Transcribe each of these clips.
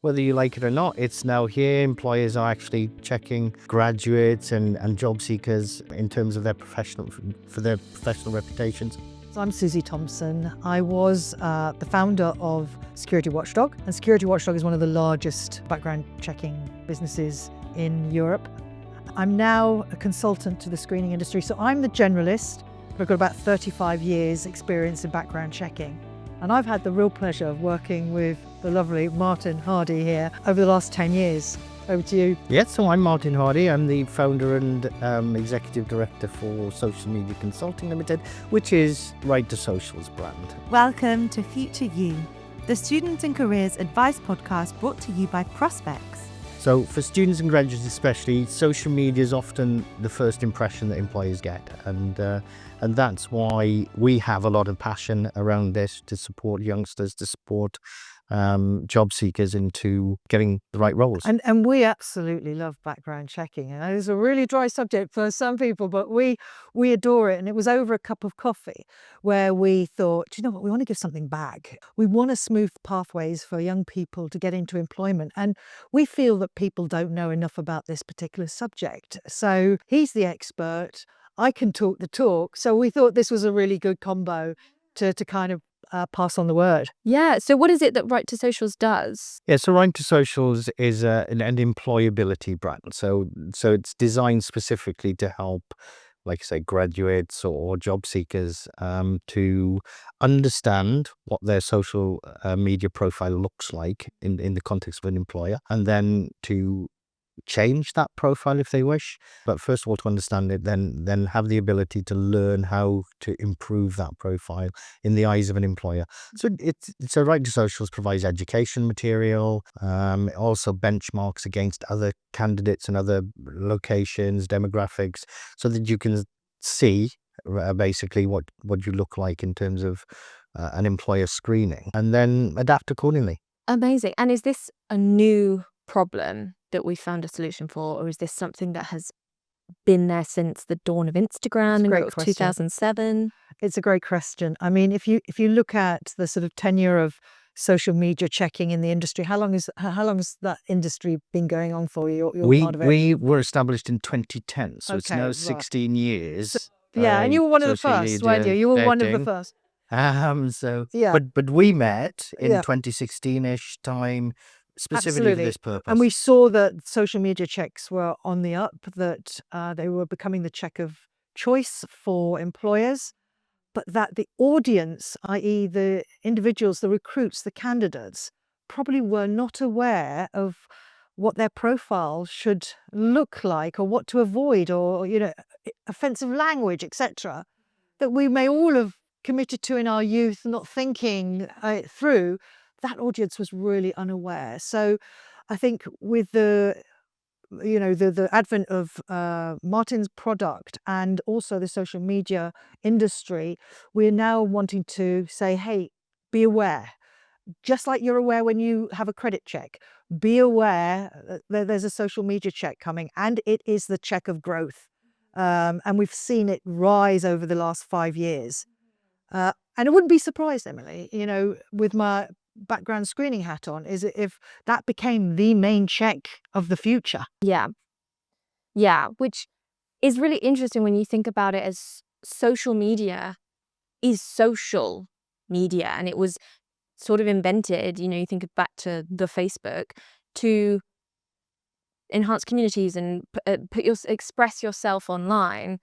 whether you like it or not, it's now here. Employers are actually checking graduates and job seekers in terms of their professional reputations. So I'm Susie Thompson. I was the founder of Security Watchdog, and Security Watchdog is one of the largest background checking businesses in Europe. I'm now a consultant to the screening industry, so I'm the generalist, but I've got about 35 years experience in background checking. And I've had the real pleasure of working with the lovely Martin Hardy here over the last 10 years. Over to you. Yes, so I'm Martin Hardy. I'm the founder and executive director for Social Media Consulting Limited, which is Right to Social's brand. Welcome to Future You, the Student and Careers Advice podcast brought to you by Prospects. So for students and graduates especially, social media is often the first impression that employers get. And that's why we have a lot of passion around this, to support youngsters, to support job seekers into getting the right roles. And we absolutely love background checking. And it's a really dry subject for some people, but we adore it. And it was over a cup of coffee where we thought, do you know what, we want to give something back. We want to smooth pathways for young people to get into employment. And we feel that people don't know enough about this particular subject. So he's the expert. I can talk the talk. So we thought this was a really good combo to kind of pass on the word. Yeah. So what is it that Right to Socials does? Yeah, so Right to Socials is an employability brand. So it's designed specifically to help, like I say, graduates or job seekers to understand what their social media profile looks like in the context of an employer, and then to change that profile if they wish. But first of all, to understand it, then have the ability to learn how to improve that profile in the eyes of an employer. So so Right to Socials provides education material, also benchmarks against other candidates and other locations, demographics, so that you can see basically what you look like in terms of an employer screening, and then adapt accordingly. Amazing. And is this a new problem that we found a solution for, or is this something that has been there since the dawn of Instagram in 2007? It's a great question. I mean, if you look at the sort of tenure of social media checking in the industry, how long has that industry been going on for? You're part of it. We were established in 2010, so it's now 16 years. Yeah, and you were one of the first, weren't you? You were one of the first. But we met in 2016-ish time, specifically for this purpose. And we saw that social media checks were on the up, that they were becoming the check of choice for employers, but that the audience, i.e. the individuals, the recruits, the candidates, probably were not aware of what their profile should look like, or what to avoid, or, offensive language, etc., that we may all have committed to in our youth, not thinking it through. That audience was really unaware. So I think with the advent of Martin's product and also the social media industry, we're now wanting to say, hey, be aware. Just like you're aware when you have a credit check, be aware that there's a social media check coming, and it is the check of growth. And we've seen it rise over the last 5 years. And I wouldn't be surprised, Emily, with my background screening hat on, is if that became the main check of the future. Yeah, which is really interesting when you think about it, as social media is social media, and it was sort of invented, you think back to the Facebook, to enhance communities and express yourself online.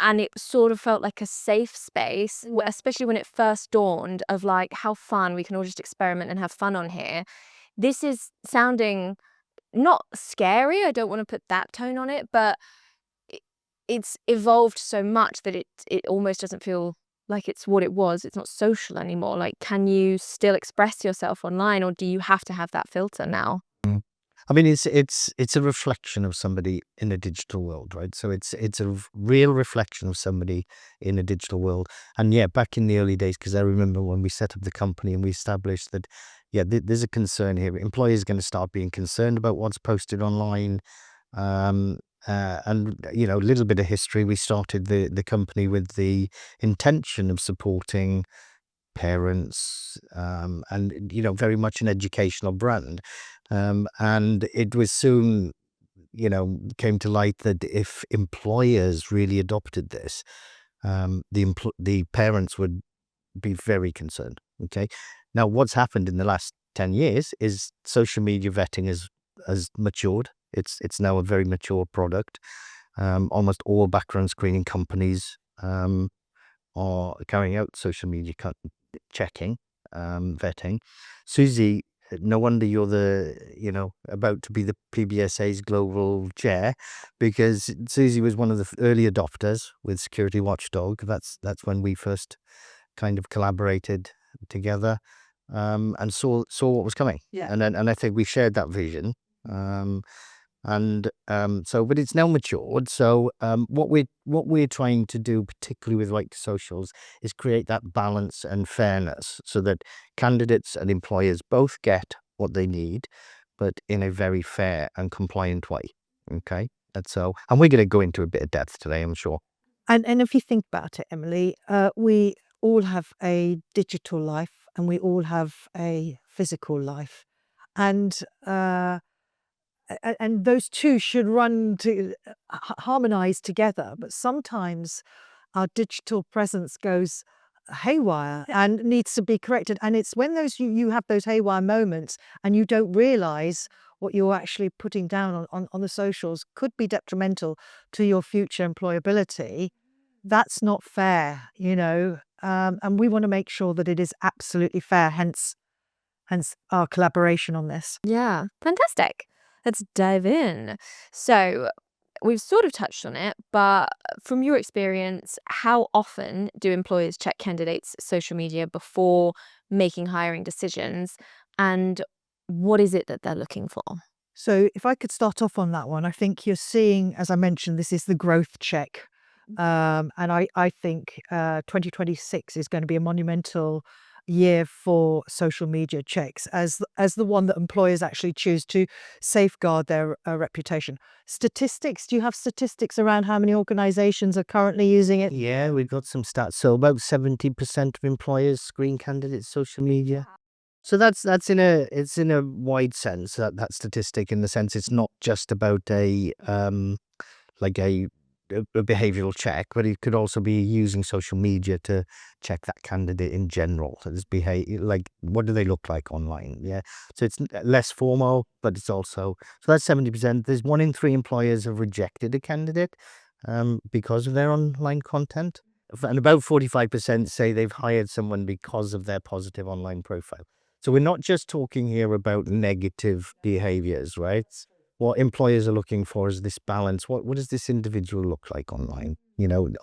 And it sort of felt like a safe space, especially when it first dawned, of like how fun, we can all just experiment and have fun on here. This is sounding not scary. I don't want to put that tone on it, but it's evolved so much that it almost doesn't feel like it's what it was. It's not social anymore. Like, can you still express yourself online, or do you have to have that filter now? I mean, it's a reflection of somebody in a digital world, right? So it's a real reflection of somebody in a digital world. And yeah, back in the early days, because I remember when we set up the company and we established that, there's a concern here. Employers are going to start being concerned about what's posted online. And a little bit of history. We started the company with the intention of supporting parents, and very much an educational brand. And it was soon, came to light that if employers really adopted this, the parents would be very concerned. Okay, now what's happened in the last 10 years is social media vetting has matured. It's now a very mature product. Almost all background screening companies are carrying out social media checking, vetting. Susie, no wonder you're about to be the PBSA's global chair, because Susie was one of the early adopters with Security Watchdog. That's when we first kind of collaborated together, and saw what was coming. Yeah. And I think we shared that vision. But it's now matured. So what we're trying to do, particularly with Right to Socials, is create that balance and fairness so that candidates and employers both get what they need, but in a very fair and compliant way. Okay, and we're going to go into a bit of depth today, I'm sure. And if you think about it, Emily, we all have a digital life and we all have a physical life, and those two should run to harmonize together. But sometimes our digital presence goes haywire and needs to be corrected. And it's when you have those haywire moments and you don't realize what you're actually putting down on the socials could be detrimental to your future employability. That's not fair, and we want to make sure that it is absolutely fair, hence our collaboration on this. Yeah, fantastic. Let's dive in. So, we've sort of touched on it, but from your experience, how often do employers check candidates' social media before making hiring decisions? And what is it that they're looking for? So if I could start off on that one, I think you're seeing, as I mentioned, this is the growth check. And I think 2026 is going to be a monumental year for social media checks as the one that employers actually choose to safeguard their reputation. Statistics, do you have statistics around how many organizations are currently using it? Yeah, we've got some stats. So about 70% of employers screen candidates social media. So that's in a wide sense, that statistic, in the sense it's not just about a behavioral check, but it could also be using social media to check that candidate in general. So this what do they look like online? Yeah. So it's less formal, but it's also, so that's 70%. There's 1 in 3 employers have rejected a candidate because of their online content. And about 45% say they've hired someone because of their positive online profile. So we're not just talking here about negative behaviors, right? What employers are looking for is this balance. What does this individual look like online?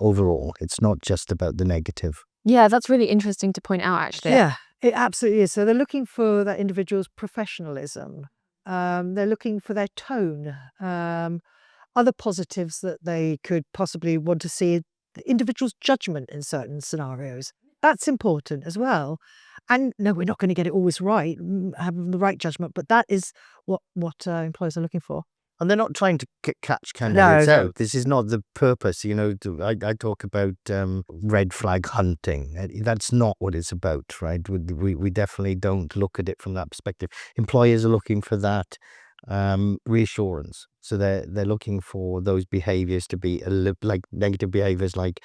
Overall, it's not just about the negative. Yeah, that's really interesting to point out, actually. Yeah, it absolutely is. So they're looking for that individual's professionalism. They're looking for their tone. Other positives that they could possibly want to see, the individual's judgment in certain scenarios. That's important as well. And no, we're not going to get it always right, having the right judgment, but that is what employers are looking for. And they're not trying to catch candidates No. out. This is not the purpose. I talk about red flag hunting. That's not what it's about, right? We definitely don't look at it from that perspective. Employers are looking for that reassurance. So they're looking for those behaviors to be like negative behaviors like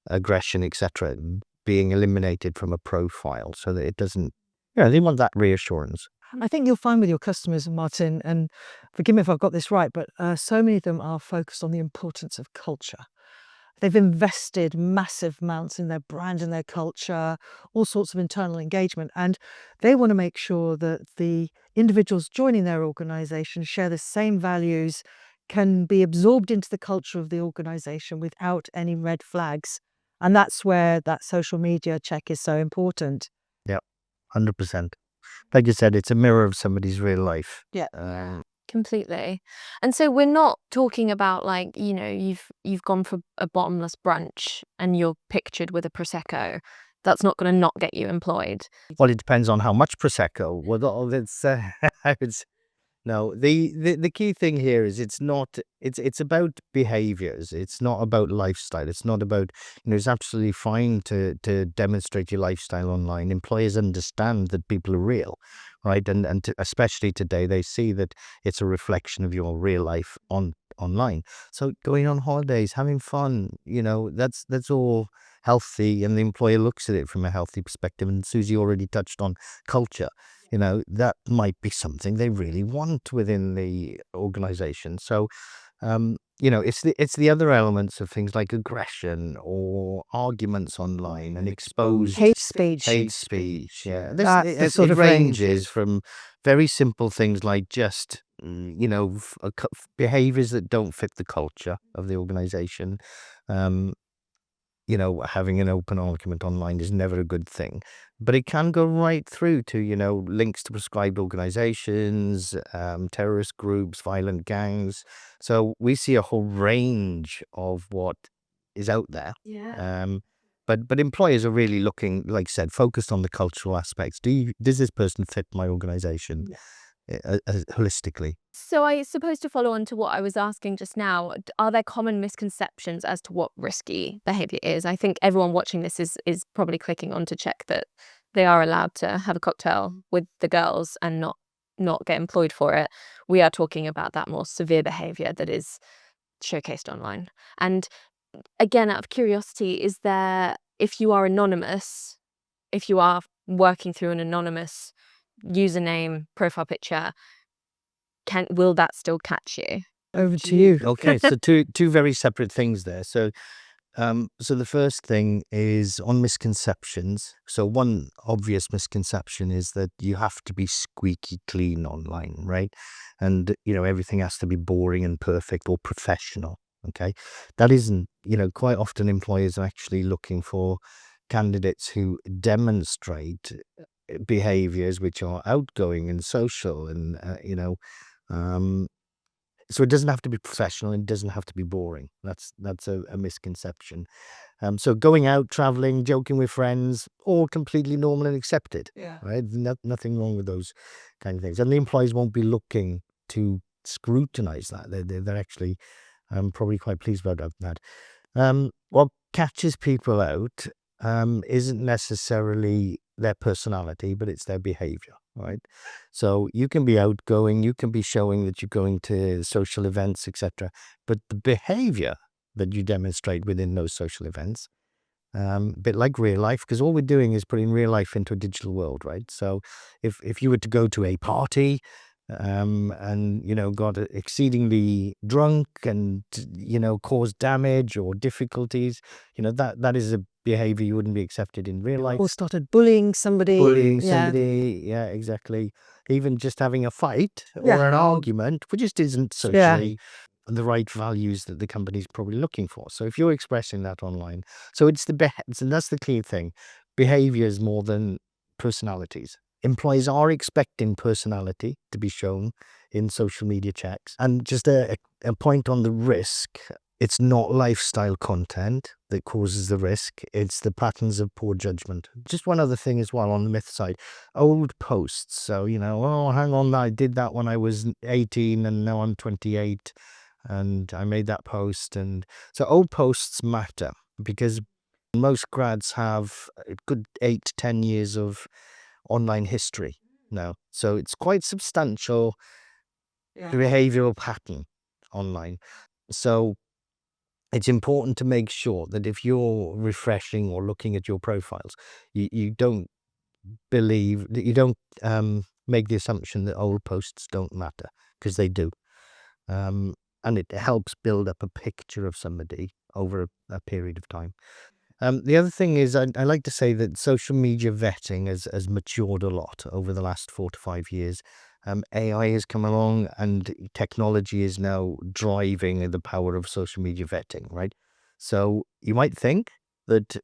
aggression, etc., being eliminated from a profile, so that it doesn't. They want that reassurance. I think you'll find with your customers, Martin, and forgive me if I've got this right, but so many of them are focused on the importance of culture. They've invested massive amounts in their brand and their culture, all sorts of internal engagement, and they want to make sure that the individuals joining their organization share the same values, can be absorbed into the culture of the organization without any red flags. And that's where that social media check is so important. Yeah, 100%. Like you said, it's a mirror of somebody's real life. Yeah. Completely. And so we're not talking about you've gone for a bottomless brunch and you're pictured with a Prosecco. That's not going to not get you employed. Well, it depends on how much Prosecco. Well, it's No, the key thing here is it's about behaviors. It's not about lifestyle. It's not about, it's absolutely fine to demonstrate your lifestyle online. Employers understand that people are real, right? And especially today, they see that it's a reflection of your real life online. So going on holidays, having fun, that's all healthy, and the employer looks at it from a healthy perspective. And Susie already touched on culture. That might be something they really want within the organization. So, it's the other elements of things like aggression or arguments online and exposed Hate speech. hate speech. Yeah, That's the it sort of range. ranges from very simple things like just behaviors that don't fit the culture of the organization. Um, having an open argument online is never a good thing, but it can go right through to, links to prescribed organizations, terrorist groups, violent gangs. So we see a whole range of what is out there. Yeah. But employers are really looking, like I said, focused on the cultural aspects. Does this person fit my organization holistically? So I suppose to follow on to what I was asking just now, are there common misconceptions as to what risky behavior is? I think everyone watching this is probably clicking on to check that they are allowed to have a cocktail with the girls and not get employed for it. We are talking about that more severe behavior that is showcased online. And again, out of curiosity, is there, if you are anonymous, if you are working through an anonymous username, profile picture, will that still catch you? Over to you. Okay, so two very separate things there. So the first thing is on misconceptions. So one obvious misconception is that you have to be squeaky clean online, right? And, everything has to be boring and perfect or professional. Okay. That isn't, quite often employers are actually looking for candidates who demonstrate behaviors which are outgoing and social and, so it doesn't have to be professional and it doesn't have to be boring. That's a misconception. So going out, traveling, joking with friends, all completely normal and accepted. Yeah. Right? Nothing wrong with those kind of things. And the employees won't be looking to scrutinize that. They're actually probably quite pleased about that. What catches people out isn't necessarily their personality, but it's their behavior, right? So you can be outgoing, you can be showing that you're going to social events, etc. But the behavior that you demonstrate within those social events, a bit like real life, because all we're doing is putting real life into a digital world, right? So if you were to go to a party and got exceedingly drunk and caused damage or difficulties, that is a behavior you wouldn't be accepted in real life. Or started bullying somebody. Bullying Yeah. somebody, yeah, exactly. Even just having a fight or Yeah. an argument, which just isn't socially the right values that the company's probably looking for. So if you're expressing that online, so that's the key thing. Behaviors more than personalities. Employees are expecting personality to be shown in social media checks. And just a point on the risk. It's not lifestyle content that causes the risk. It's the patterns of poor judgment. Just one other thing as well on the myth side. Old posts. So, oh, hang on, I did that when I was 18 and now I'm 28 and I made that post. And so old posts matter because most grads have a good 8 to 10 years of online history now. So it's quite substantial behavioral pattern online. So it's important to make sure that if you're refreshing or looking at your profiles, you don't believe that you don't make the assumption that old posts don't matter, because they do. And it helps build up a picture of somebody over a period of time. The other thing is I like to say that social media vetting has matured a lot over the last 4 to 5 years. AI has come along and technology is now driving the power of social media vetting, right? So you might think that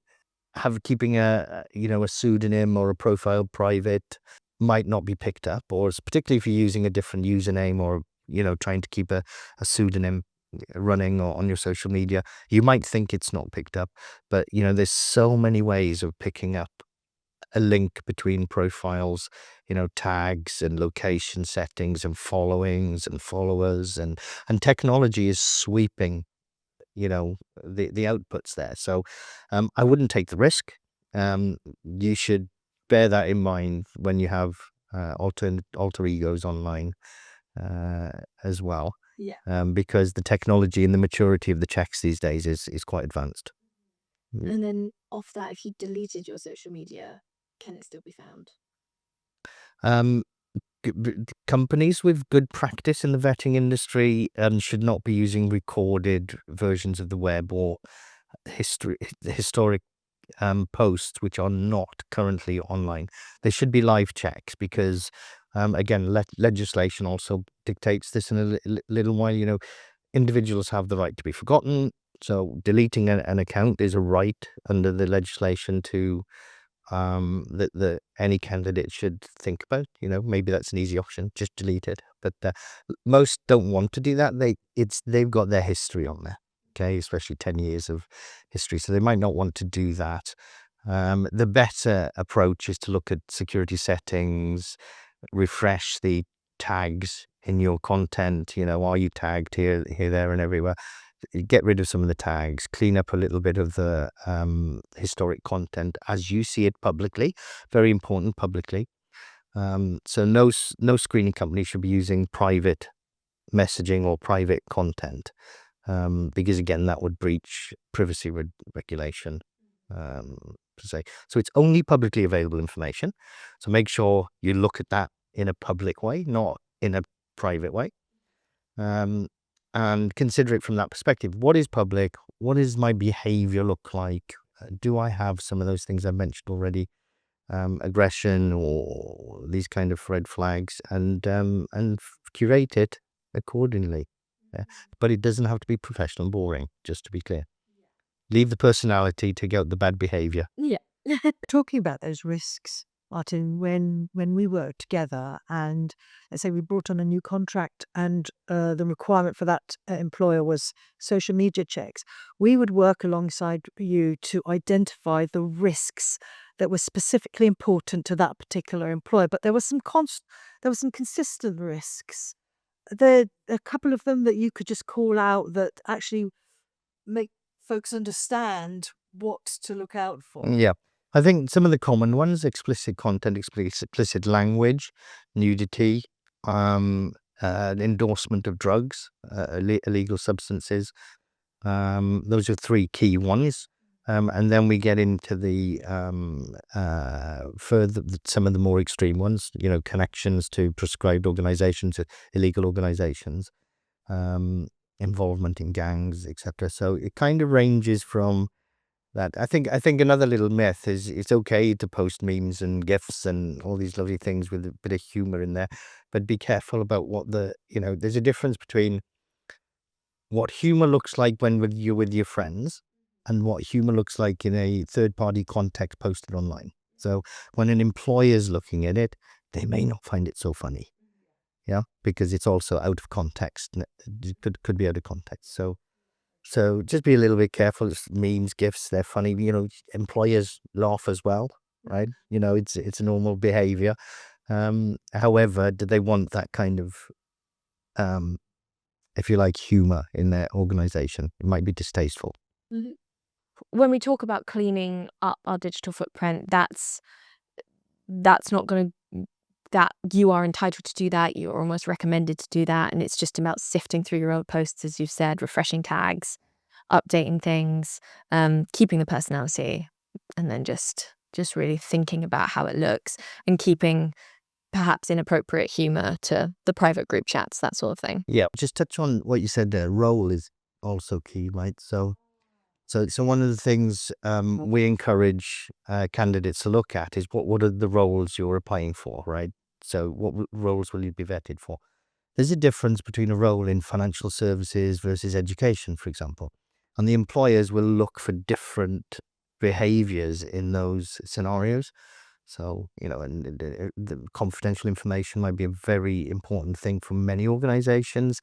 keeping a pseudonym or a profile private might not be picked up, or particularly if you're using a different username or trying to keep a pseudonym running or on your social media, you might think it's not picked up, but there's so many ways of picking up a link between profiles, tags and location settings and followings and followers, and technology is sweeping, the outputs there. So I wouldn't take the risk. You should bear that in mind when you have alter egos online as well. Yeah. Because the technology and the maturity of the checks these days is quite advanced. And then off that, if you deleted your social media, can it still be found? Um, Companies with good practice in the vetting industry should not be using recorded versions of the web or historic posts which are not currently online. They should be live checks because, again, legislation also dictates this in a little while. Individuals have the right to be forgotten, so deleting an account is a right under the legislation to that any candidate should think about. Maybe that's an easy option, just delete it. But most don't want to do that. They've got their history on there, okay, especially 10 years of history, so they might not want to do that. The better approach is to look at security settings, refresh the tags in your content. Are you tagged here, there, and everywhere? Get rid of some of the tags, clean up a little bit of the historic content as you see it publicly. Very important, publicly. So no screening company should be using private messaging or private content, because again, that would breach privacy regulation. To say. So it's only publicly available information. So make sure you look at that in a public way, not in a private way. And consider it from that perspective. What is public? What does my behavior look like? Do I have some of those things I mentioned already? Aggression or these kind of red flags, and curate it accordingly. But it doesn't have to be professional and boring, just to be clear. Leave the personality, take out the bad behavior. Yeah. Talking about those risks, Martin, when we worked together and let's say we brought on a new contract and the requirement for that employer was social media checks, we would work alongside you to identify the risks that were specifically important to that particular employer. But there were some consistent risks. There are a couple of them that you could just call out that actually make folks understand what to look out for. Yeah. I think some of the common ones: explicit content, explicit language, nudity, endorsement of drugs, illegal substances. Those are three key ones. And then we get into the further, some of the more extreme ones, connections to prescribed organizations, illegal organizations, involvement in gangs, etc. So it kind of ranges from that. I think another little myth is it's okay to post memes and GIFs and all these lovely things with a bit of humor in there, but be careful about what there's a difference between what humor looks like when you're with your friends and what humor looks like in a third-party context posted online. So when an employer is looking at it, they may not find it so funny, because it's also out of context. It could be out of context. So just be a little bit careful. It's memes, GIFs, they're funny. Employers laugh as well, right? It's a normal behavior. However, do they want that kind of, if you like, humor in their organization? It might be distasteful. Mhm. When we talk about cleaning up our digital footprint, that's not going to, that you are entitled to do that. You're almost recommended to do that. And it's just about sifting through your old posts, as you've said, refreshing tags, updating things, keeping the personality, and then just really thinking about how it looks and keeping perhaps inappropriate humor to the private group chats, that sort of thing. Yeah, just touch on what you said there. Role is also key, right? So one of the things we encourage candidates to look at is what are the roles you're applying for, right? So what roles will you be vetted for? There's a difference between a role in financial services versus education, for example. And the employers will look for different behaviors in those scenarios. So, and the confidential information might be a very important thing for many organizations.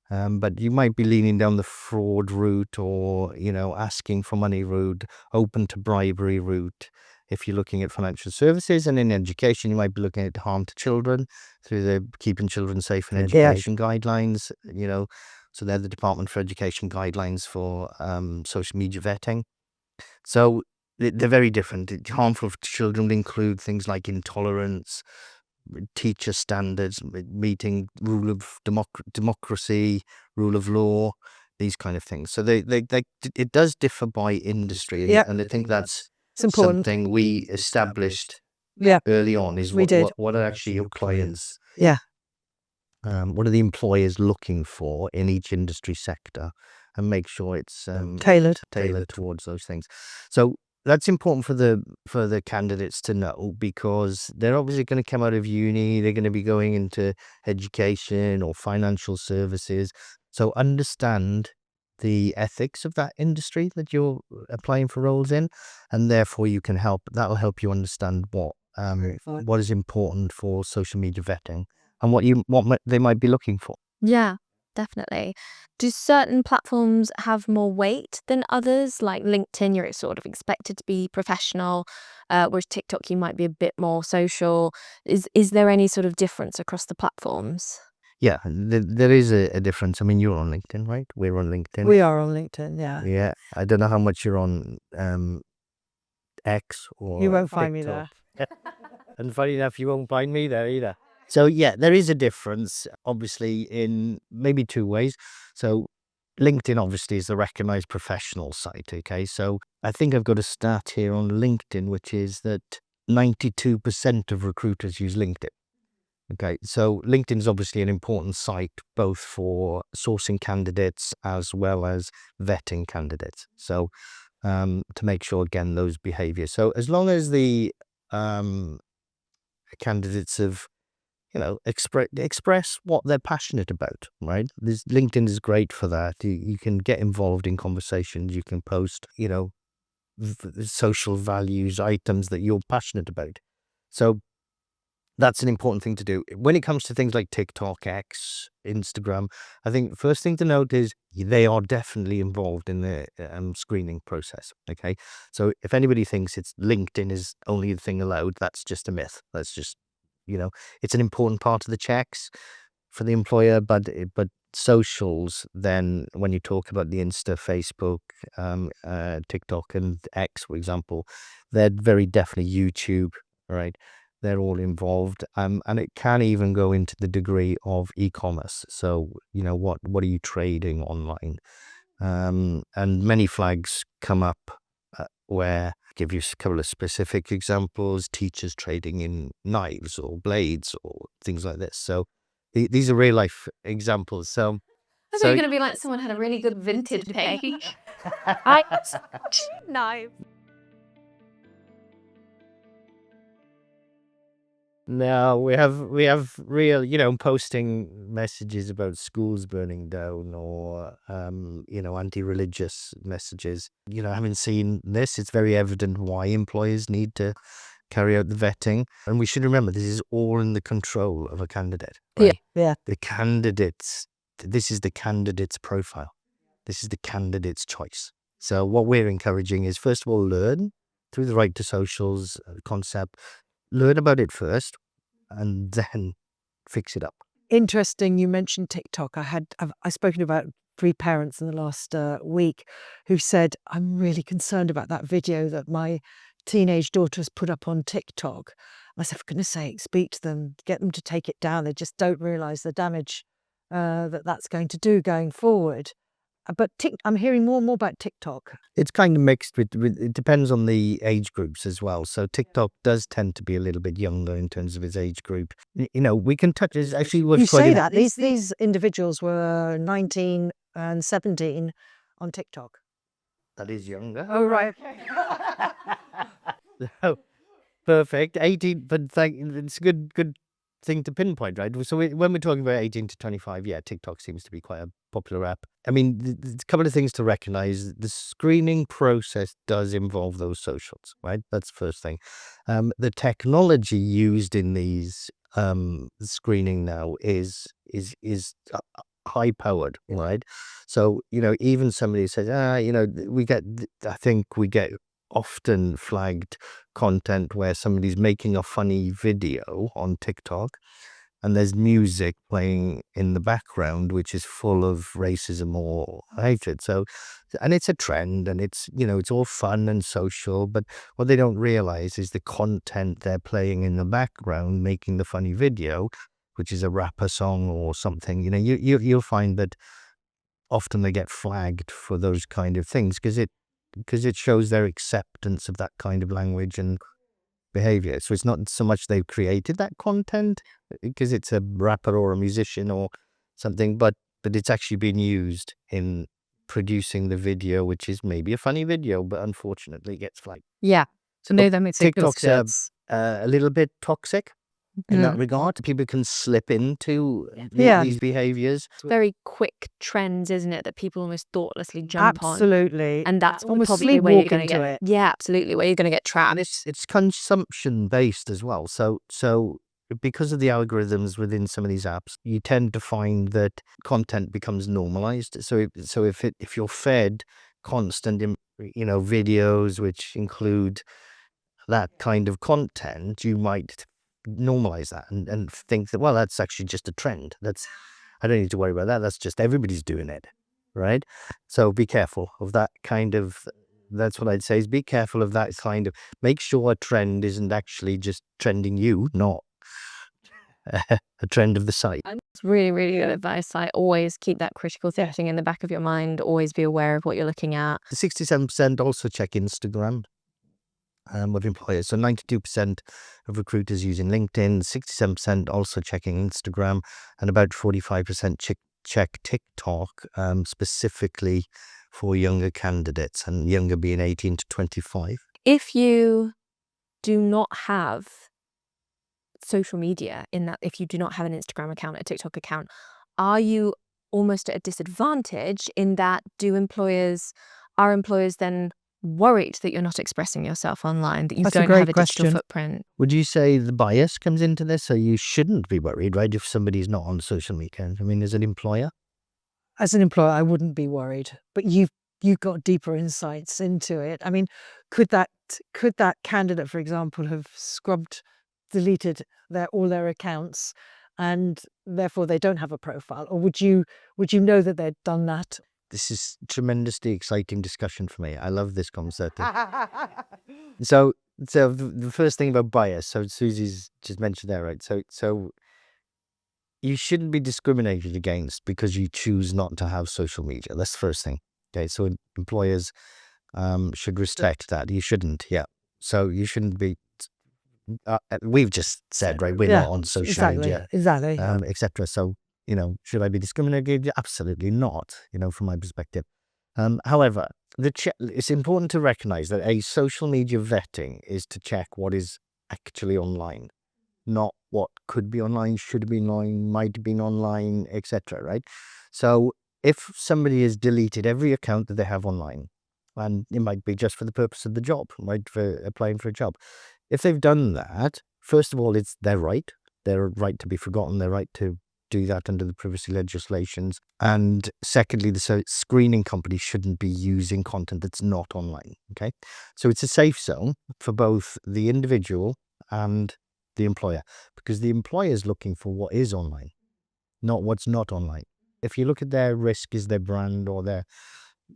But you might be leaning down the fraud route or, asking for money route, open to bribery route. If you're looking at financial services, and in education, you might be looking at harm to children through the Keeping Children Safe in Education guidelines, so they're the Department for Education guidelines for social media vetting. So they're very different. Harmful to children include things like intolerance, teacher standards, meeting rule of democracy, rule of law, these kind of things. So it does differ by industry, and I think that's It's important. something we established Yeah, early on. Is we did. what are actually your clients? Yeah. What are the employers looking for in each industry sector, and make sure it's Tailored. towards those things. So that's important for the candidates to know, because they're obviously going to come out of uni, they're going to be going into education or financial services. So understand the ethics of that industry that you're applying for roles in, and therefore that'll help you understand what is important for social media vetting and what they might be looking for. Yeah, definitely. Do certain platforms have more weight than others? Like LinkedIn, you're sort of expected to be professional, whereas TikTok, you might be a bit more social. Is there any sort of difference across the platforms? Yeah, there is a difference. I mean, you're on LinkedIn, right? We're on LinkedIn. We are on LinkedIn, yeah. Yeah, I don't know how much you're on X or You won't find me there. And funny enough, you won't find me there either. So yeah, there is a difference, obviously, in maybe two ways. So LinkedIn obviously is the recognized professional site. Okay, so I think I've got a stat here on LinkedIn, which is that 92% of recruiters use LinkedIn. Okay, so LinkedIn is obviously an important site both for sourcing candidates as well as vetting candidates. So to make sure, again, those behaviors. So as long as the candidates have, express what they're passionate about, right? LinkedIn is great for that. You can get involved in conversations. You can post, social values, items that you're passionate about. So that's an important thing to do. When it comes to things like TikTok, X, Instagram, I think the first thing to note is they are definitely involved in the screening process. Okay, so if anybody thinks it's LinkedIn is only the thing allowed, that's just a myth. That's just, it's an important part of the checks for the employer, but socials, then when you talk about the Insta, Facebook, TikTok, and X, for example, they're very definitely YouTube, right? They're all involved, and it can even go into the degree of e-commerce. So, what are you trading online? And many flags come up where, give you a couple of specific examples, teachers trading in knives or blades or things like this. So these are real life examples. So I thought you were going to be like, someone had a really good vintage page. No. No, we have real, posting messages about schools burning down or, anti-religious messages. Having seen this, it's very evident why employers need to carry out the vetting. And we should remember, this is all in the control of a candidate, right? Yeah. This is the candidate's profile. This is the candidate's choice. So what we're encouraging is, first of all, learn through the right to socials concept. Learn about it first, and then fix it up. Interesting. You mentioned TikTok. I've spoken about 3 parents in the last week who said, I'm really concerned about that video that my teenage daughter has put up on TikTok. I said, for goodness sake, speak to them, get them to take it down. They just don't realize the damage that's going to do going forward. But I'm hearing more and more about TikTok. It's kind of mixed with it depends on the age groups as well. So TikTok does tend to be a little bit younger in terms of its age group. We can touch it. Actually, You say that these individuals were 19 and 17 on TikTok. That is younger. Oh, right. Oh, perfect. 18, but it's a good thing to pinpoint, right? So when we're talking about 18 to 25, yeah, TikTok seems to be quite a popular app. I mean, there's a couple of things to recognize. The screening process does involve those socials, right? That's the first thing. The technology used in these screening now is high powered, right? So even somebody says, I think we get often flagged content where somebody's making a funny video on TikTok and there's music playing in the background which is full of racism or hatred. So, and it's a trend, and it's, it's all fun and social, but what they don't realize is the content they're playing in the background making the funny video, which is a rapper song or something. You'll find that often they get flagged for those kind of things because it shows their acceptance of that kind of language and behavior. So it's not so much they've created that content because it's a rapper or a musician or something, but it's actually been used in producing the video, which is maybe a funny video, but unfortunately gets flagged. Yeah. So No, that makes TikTok's sense. a little bit toxic in that regard. People can slip into Yeah. these behaviors. Very quick trends, isn't it, that people almost thoughtlessly jump on. Absolutely. And that's almost probably where you're sleepwalk going to into get it. Yeah, absolutely, where you're going to get And trapped. it's consumption based as well. So because of the algorithms within some of these apps, you tend to find that content becomes normalized. So if you're fed constant, videos which include that kind of content, you might normalize that and think that, well, that's actually just a trend. I don't need to worry about that. That's just everybody's doing it, right? So be careful of that kind of. That's what I'd say is be careful of that kind of. Make sure a trend isn't actually just trending you, not a trend of the site. It's really, really good advice. I always keep that critical thinking in the back of your mind. Always be aware of what you're looking at. 67% also check Instagram of employers. So 92% of recruiters using LinkedIn, 67% also checking Instagram, and about 45% check TikTok, specifically for younger candidates, and younger being 18 to 25. If you do not have social media, if you do not have an Instagram account, a TikTok account, are you almost at a disadvantage in that are employers then worried that you're not expressing yourself online, that you That's a don't great have a digital question. footprint? Would you say the bias comes into this? So you shouldn't be worried, right, if somebody's not on social media? I mean, as an employer? As an employer, I wouldn't be worried, but you've got deeper insights into it. I mean, could that candidate, for example, have deleted all their accounts, and therefore they don't have a profile? Or would you know that they'd done that? This is tremendously exciting discussion for me. I love this concept. So the first thing about bias, so Susie's just mentioned there, right? So you shouldn't be discriminated against because you choose not to have social media. That's the first thing. Okay, so employers should respect that. You shouldn't, yeah. So you shouldn't be. We've just said, right, we're not on social media, Exactly. etc. So should I be discriminated? Absolutely not. From my perspective. However, it's important to recognize that a social media vetting is to check what is actually online, not what could be online, should be online, might have been online, etc. Right? So if somebody has deleted every account that they have online, and it might be just for the purpose of the job, right, for applying for a job. If they've done that, first of all, it's their right to be forgotten, their right to do that under the privacy legislations. And secondly, the screening company shouldn't be using content that's not online. Okay, so it's a safe zone for both the individual and the employer, because the employer is looking for what is online, not what's not online. If you look at their risk is their brand or their,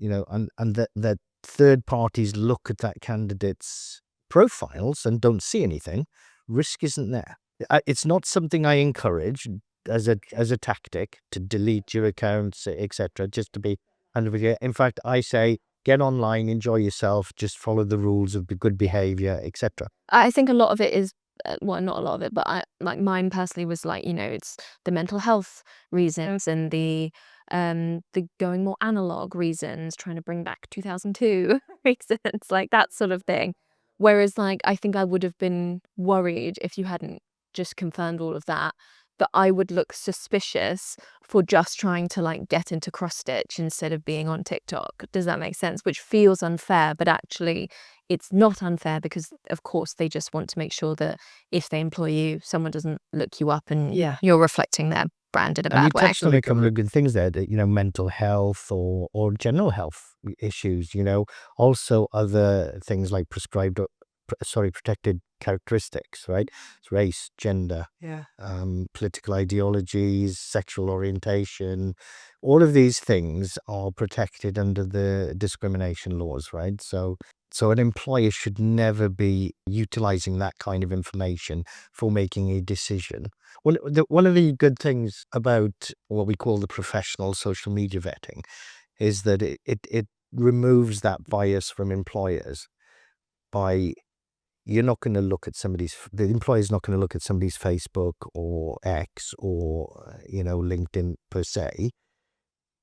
and that third parties look at that candidate's profiles and don't see anything, risk isn't there. It's not something I encourage as a tactic to delete your accounts, etc. Just to be under with you. In fact, I say get online, enjoy yourself, just follow the rules of good behavior, etc. I think a lot of it is, well, not a lot of it, but mine personally was like, it's the mental health reasons and the going more analog reasons, trying to bring back 2002 reasons, like that sort of thing. Whereas I think I would have been worried if you hadn't just confirmed all of that I would look suspicious for just trying to get into cross stitch instead of being on TikTok. Does that make sense? Which feels unfair, but actually it's not unfair because of course they just want to make sure that if they employ you, someone doesn't look you up and you're reflecting them. brand in a And you bad way. touched on a couple of good things there, that, mental health or general health issues, also other things like protected characteristics, right? It's race, gender, Yeah. political ideologies, sexual orientation, all of these things are protected under the discrimination laws, right? So an employer should never be utilizing that kind of information for making a decision. One of the good things about what we call the professional social media vetting is that it removes that bias from employers by you're not going to look at the employer's not going to look at somebody's Facebook or X or, LinkedIn per se.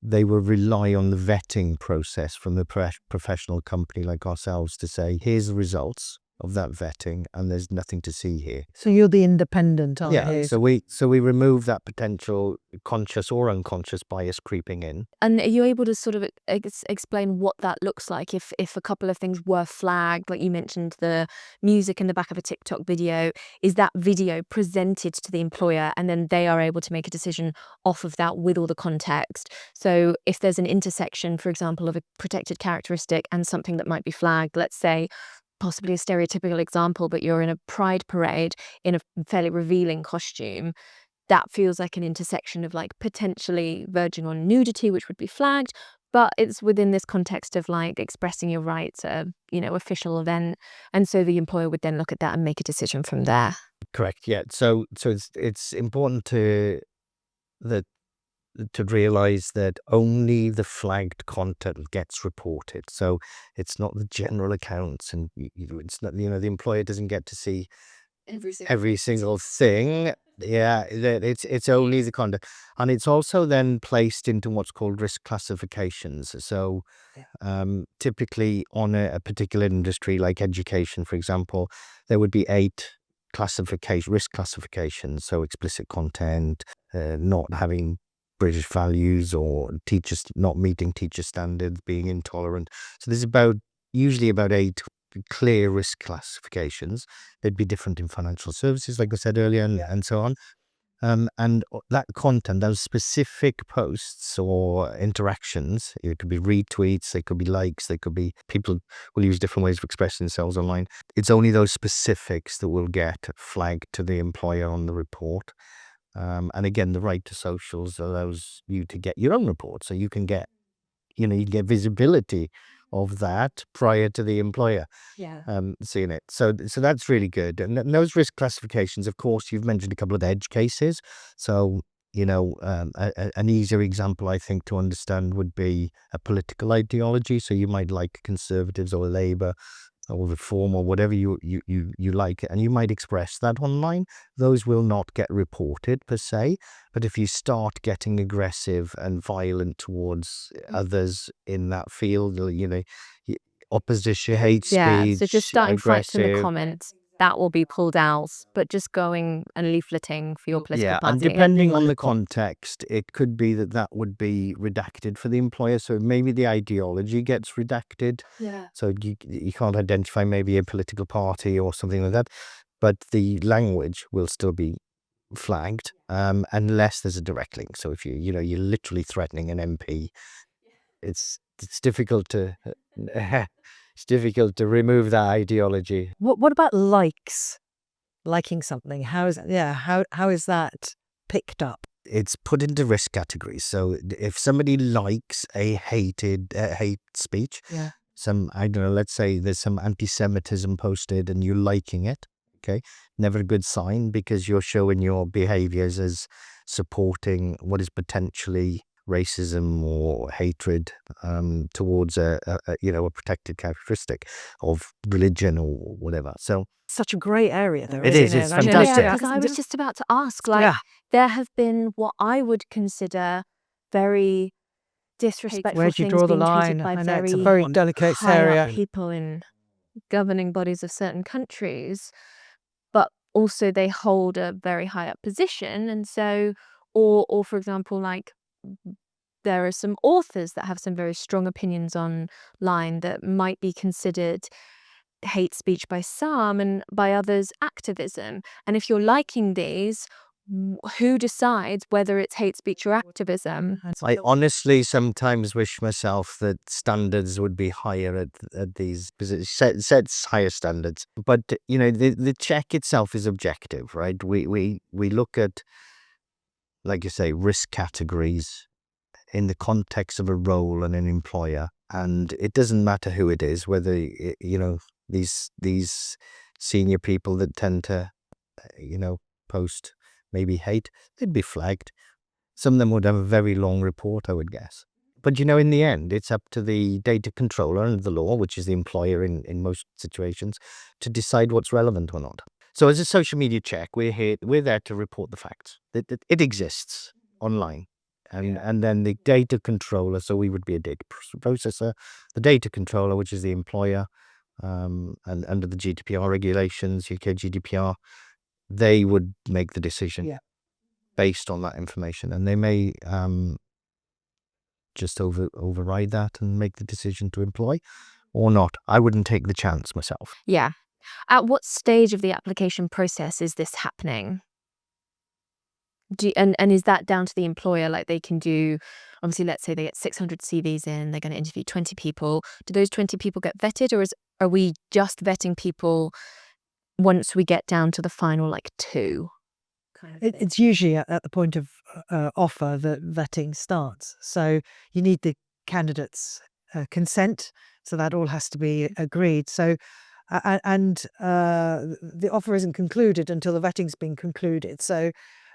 They will rely on the vetting process from the professional company like ourselves to say, here's the results of that vetting, and there's nothing to see here. So you're the independent, aren't Yeah, you? so we remove that potential conscious or unconscious bias creeping in. And are you able to sort of explain what that looks like if a couple of things were flagged, like you mentioned the music in the back of a TikTok video? Is that video presented to the employer and then they are able to make a decision off of that with all the context? So if there's an intersection, for example, of a protected characteristic and something that might be flagged, let's say possibly a stereotypical example, but you're in a pride parade in a fairly revealing costume, that feels like an intersection of like potentially verging on nudity, which would be flagged, but it's within this context of like expressing your rights at a, official event. And so the employer would then look at that and make a decision from there. Correct. Yeah. So it's important to realize that only the flagged content gets reported. So it's not the general accounts, and it's not, the employer doesn't get to see every single thing. Yeah, it's only the content, and it's also then placed into what's called risk classifications. So typically on a particular industry like education, for example, there would be 8 risk classifications. So explicit content, not having British values, or teachers not meeting teacher standards, being intolerant. So there's usually about 8 clear risk classifications. They'd be different in financial services, like I said earlier, and so on. And that content, those specific posts or interactions, it could be retweets, they could be likes, they could be, people will use different ways of expressing themselves online. It's only those specifics that will get flagged to the employer on the report. And again, the right to socials allows you to get your own report, so you can get, you get visibility of that prior to the employer seeing it. So that's really good. And those risk classifications, of course, you've mentioned a couple of edge cases. So, an easier example, I think, to understand would be a political ideology. So you might like Conservatives or Labour or Reform or whatever you like, and you might express that online. Those will not get reported per se, but if you start getting aggressive and violent towards others in that field, opposition, hate speech, Yeah, so just starting fights in the aggressive. comments, that will be pulled out, but just going and leafleting for your political Yeah, party. and depending on the context, it could be that would be redacted for the employer. So maybe the ideology gets redacted. Yeah. So you can't identify maybe a political party or something like that, but the language will still be flagged, unless there's a direct link. So if you're literally threatening an MP, it's difficult to it's difficult to remove that ideology. What about likes? Liking something. How is that picked up? It's put into risk categories. So if somebody likes a hate speech, I don't know, let's say there's some anti-Semitism posted and you're liking it, okay, never a good sign, because you're showing your behaviors as supporting what is potentially racism or hatred towards a protected characteristic of religion or whatever. So such a grey area, though. It isn't is, it's I mean, fantastic. Yeah, because I was just about to ask, like, there have been what I would consider very disrespectful where do you things draw the being line? tweeted by I know it's a very very delicate high area. up people in governing bodies of certain countries, but also they hold a very high up position, and so, or for example, like, there are some authors that have some very strong opinions online that might be considered hate speech by some, and by others activism. And if you're liking these, who decides whether it's hate speech or activism? I honestly sometimes wish myself that standards would be higher at these, because it sets higher standards. But the check itself is objective, right? We look at, like you say, risk categories in the context of a role and an employer, and it doesn't matter who it is, whether these senior people that tend to post maybe hate, they'd be flagged. Some of them would have a very long report, I would guess. But in the end, it's up to the data controller under the law, which is the employer in most situations, to decide what's relevant or not. So as a social media check, we're there to report the facts. It exists online. And then the data controller, so we would be a data processor, the data controller, which is the employer, and under the GDPR regulations, UK GDPR, they would make the decision based on that information, and they may just override that and make the decision to employ or not. I wouldn't take the chance myself. Yeah. At what stage of the application process is this happening? And is that down to the employer? Like, they can do, obviously, let's say they get 600 CVs in, they're going to interview 20 people. Do those 20 people get vetted, or are we just vetting people once we get down to the final 2? It's usually at the point of offer that vetting starts. So you need the candidate's consent. So that all has to be agreed. So and the offer isn't concluded until the vetting's been concluded. So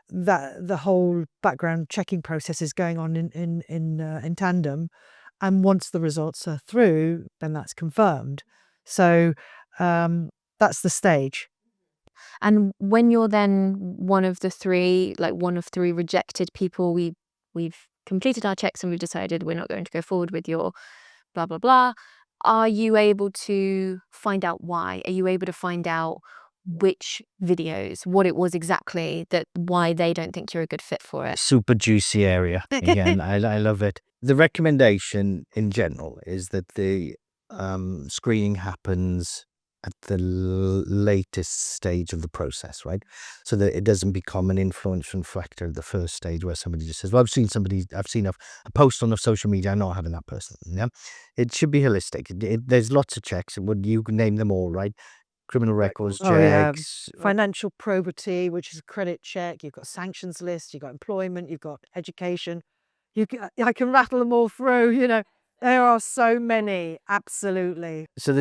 that the whole background checking process is going on in tandem. And once the results are through, then that's confirmed. So that's the stage. And when you're then one of three rejected people, we've completed our checks and we've decided we're not going to go forward with your blah, blah, blah. Are you able to find out why? Are you able to find out which videos, what it was exactly, why they don't think you're a good fit for it? Super juicy area. Again, I love it. The recommendation in general is that the screening happens at the latest stage of the process, right? So that it doesn't become an influential factor at the first stage where somebody just says, well, I've seen a post on the social media, I'm not having that person. Yeah, it should be holistic. There's lots of checks. You can name them all, right? Criminal records checks. Financial probity, which is a credit check. You've got sanctions list. You've got employment. You've got education. I can rattle them all through. There are so many. Absolutely. So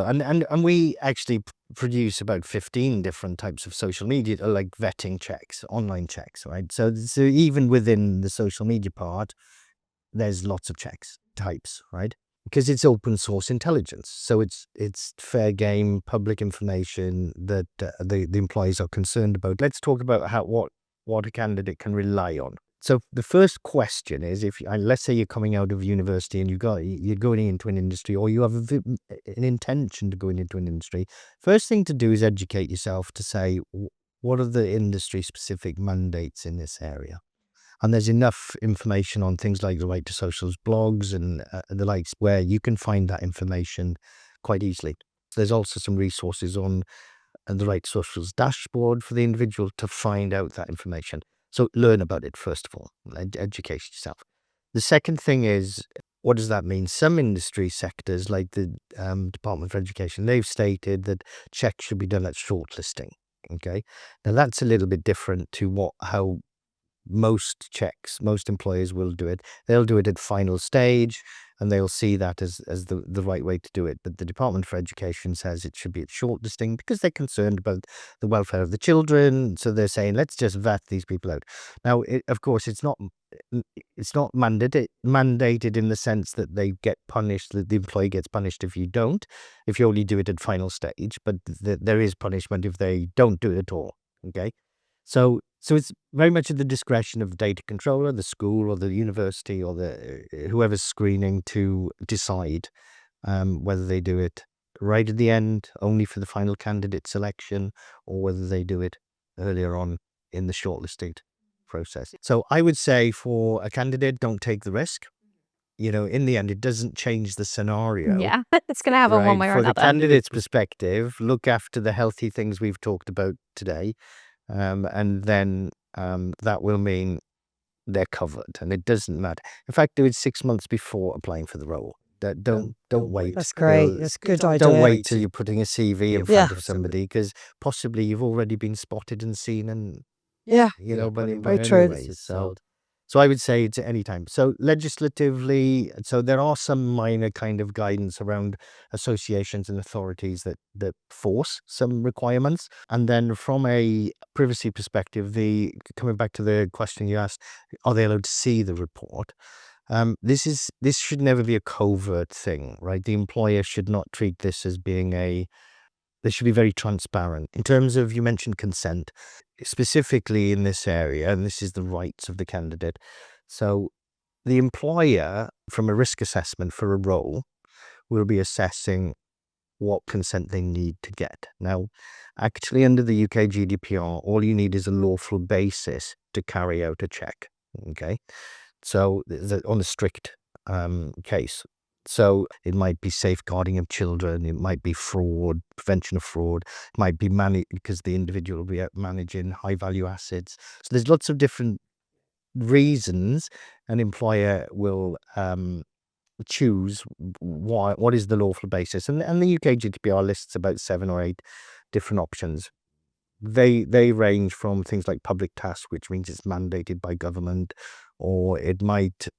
and we actually produce about 15 different types of social media, like vetting checks, online checks, right? So even within the social media part, there's lots of checks types, right? Because it's open source intelligence, so it's fair game, public information that the employees are concerned about. Let's talk about what a candidate can rely on. So the first question is, let's say you're coming out of university and you're going into an industry, or you have an intention to go into an industry. First thing to do is educate yourself to say, what are the industry specific mandates in this area? And there's enough information on things like the Right to Social's blogs and the likes, where you can find that information quite easily. There's also some resources on the Right to Social's dashboard for the individual to find out that information. So learn about it, first of all, educate yourself. The second thing is, what does that mean? Some industry sectors, like the Department for Education, they've stated that checks should be done at shortlisting. Okay, now that's a little bit different to how most employers will do it. They'll do it at final stage, and they'll see that as the right way to do it. But the Department for Education says it should be at shortlisting because they're concerned about the welfare of the children. So they're saying, let's just vet these people out. Now, of course, it's not mandated in the sense that they get punished, that the employee gets punished if you only do it at final stage. But there is punishment if they don't do it at all. Okay. So it's very much at the discretion of the data controller, the school or the university or whoever's screening to decide whether they do it right at the end, only for the final candidate selection, or whether they do it earlier on in the shortlisted process. So I would say for a candidate, don't take the risk. In the end, it doesn't change the scenario. Yeah, it's going to happen one way or For another. the candidate's perspective, look after the healthy things we've talked about today. and then that will mean they're covered, and it doesn't matter. In fact, do it 6 months before applying for the role. Don't wait. That's great. till- That's a good Don't idea. wait till you're putting a CV in Yeah. front of somebody, because possibly you've already been spotted and seen, and Yeah. by Very true. anyways. So I would say it's at any time. So legislatively, so there are some minor kind of guidance around associations and authorities that force some requirements. And then from a privacy perspective, coming back to the question you asked, are they allowed to see the report? This should never be a covert thing, right? The employer should not treat this as being they should be very transparent. In terms of, you mentioned consent, specifically in this area, and this is the rights of the candidate. So the employer, from a risk assessment for a role, will be assessing what consent they need to get. Now, actually, under the UK GDPR, all you need is a lawful basis to carry out a check. Okay, so on a strict case. So it might be safeguarding of children, it might be fraud, prevention of fraud, it might be because the individual will be out managing high value assets. So there's lots of different reasons an employer will choose what is the lawful basis. And the UK GDPR lists about 7 or 8 different options. They range from things like public task, which means it's mandated by government, or it might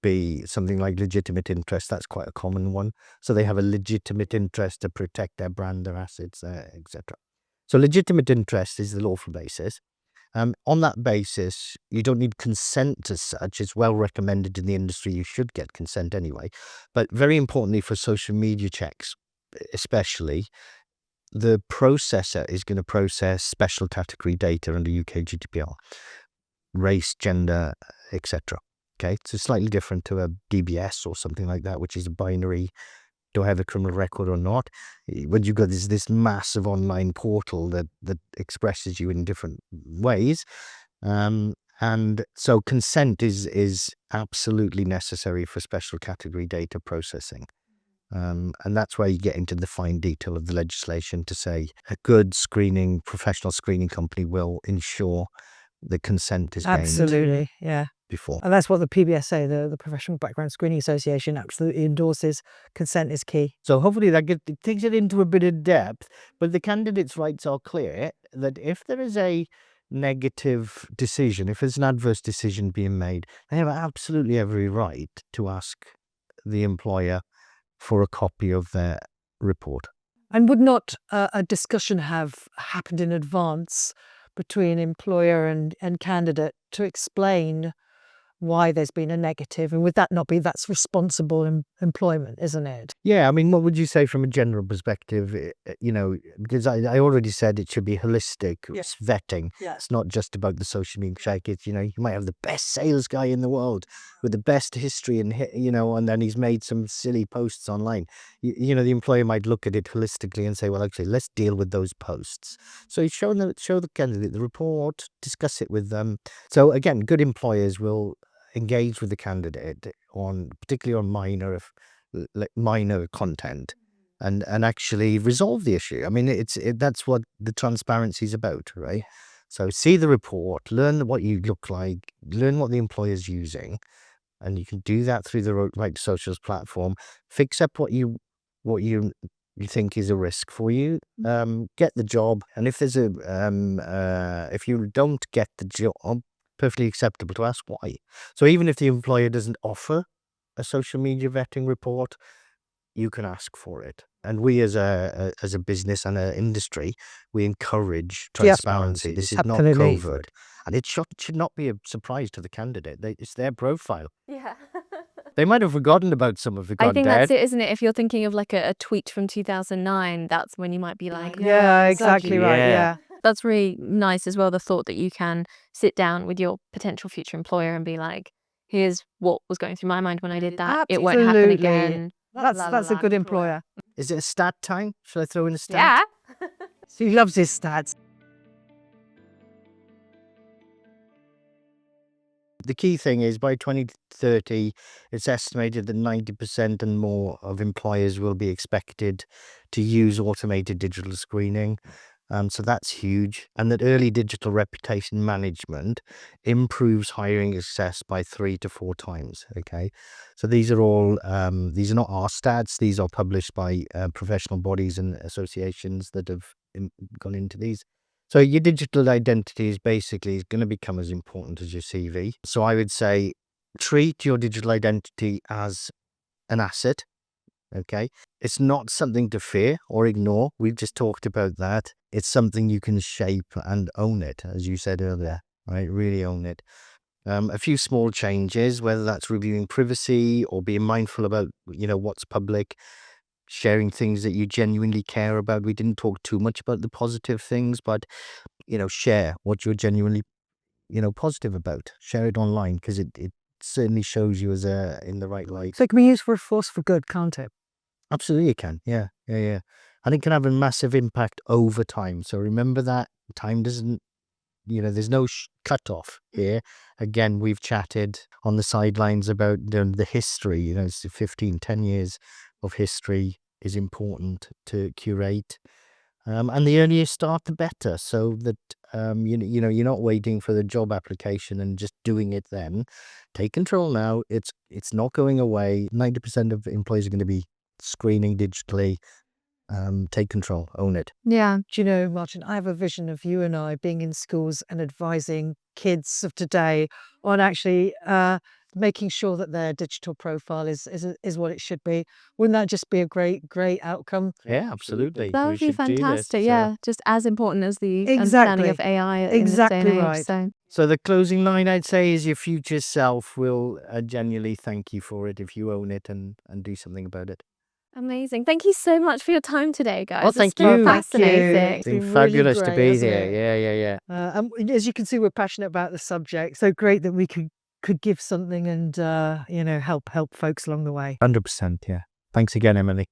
be something like legitimate interest. That's quite a common one. So they have a legitimate interest to protect their brand, their assets, etc. So legitimate interest is the lawful basis. On that basis, you don't need consent as such. It's well recommended in the industry. You should get consent anyway. But very importantly for social media checks, especially, the processor is going to process special category data under UK GDPR, race, gender, etc. Okay, so slightly different to a DBS or something like that, which is a binary, do I have a criminal record or not? When you've got this massive online portal that expresses you in different ways. And so consent is absolutely necessary for special category data processing. And that's where you get into the fine detail of the legislation to say a good professional screening company will ensure the consent is gained Absolutely. Yeah. before. And that's what the PBSA, the Professional Background Screening Association, absolutely endorses. Consent is key. So hopefully that takes it into a bit of depth, but the candidate's rights are clear that if there is a negative decision, if there's an adverse decision being made, they have absolutely every right to ask the employer for a copy of their report. And would not a discussion have happened in advance between employer and candidate to explain why there's been a negative? And would that not be, that's responsible employment, isn't it? Yeah, I mean, what would you say from a general perspective? Because I already said it should be holistic. It's vetting. Yeah. It's not just about the social media check. It's, you might have the best sales guy in the world with the best history and then he's made some silly posts online. The employer might look at it holistically and say, well, actually, let's deal with those posts. So show the candidate the report, discuss it with them. So again, good employers will engage with the candidate particularly on minor content, and actually resolve the issue. I mean, that's what the transparency is about, right? So see the report, learn what you look like, learn what the employer's using, and you can do that through the right socials platform. Fix up what you think is a risk for you. Get the job, and if there's if you don't get the job, perfectly acceptable to ask why. So even if the employer doesn't offer a social media vetting report, you can ask for it. And we as a business and an industry, we encourage transparency. This is not covert. And it should not be a surprise to the candidate. It's their profile. Yeah. They might have forgotten about some of it. I think that's it, isn't it? If you're thinking of like a tweet from 2009, that's when you might be like, Yeah, exactly right. Yeah. That's really nice as well, the thought that you can sit down with your potential future employer and be like, here's what was going through my mind when I did that. It won't happen Absolutely. again. That's a good employer. Is it a stat time? Should I throw in a stat? Yeah. He loves his stats. The key thing is by 2030, it's estimated that 90% and more of employers will be expected to use automated digital screening. So that's huge. And that early digital reputation management improves hiring success by 3 to 4 times. Okay. So these are all, these are not our stats. These are published by professional bodies and associations that have gone into these. So your digital identity is basically going to become as important as your CV. So I would say treat your digital identity as an asset. Okay. It's not something to fear or ignore. We've just talked about that. It's something you can shape and own it, as you said earlier, right? Really own it. A few small changes, whether that's reviewing privacy or being mindful about, what's public, sharing things that you genuinely care about. We didn't talk too much about the positive things, but, share what you're genuinely, positive about. Share it online because it certainly shows you as in the right light. So it can be used for a force for good, can't it? Absolutely it can. Yeah. And it can have a massive impact over time. So remember that time doesn't, there's no cutoff here. Again, we've chatted on the sidelines about the history, it's 10 years of history is important to curate. And the earlier you start, the better. So that, you're not waiting for the job application and just doing it then. Take control now. It's not going away. 90% of employees are going to be screening digitally. Take control, own it. Yeah. Do you know, Martin, I have a vision of you and I being in schools and advising kids of today on actually making sure that their digital profile is what it should be. Wouldn't that just be a great outcome? Yeah, absolutely. That We would be should do this. fantastic. Yeah. Just as important as the understanding of AI in this day Exactly and age. right. So the closing line I'd say is your future self will genuinely thank you for it if you own it and do something about it. Amazing. Thank you so much for your time today, guys. Well, thank It's been you. fascinating. It's been fabulous to be here. Yeah. And as you can see, we're passionate about the subject. So great that we could give something and help folks along the way. 100%. Yeah. Thanks again, Emily.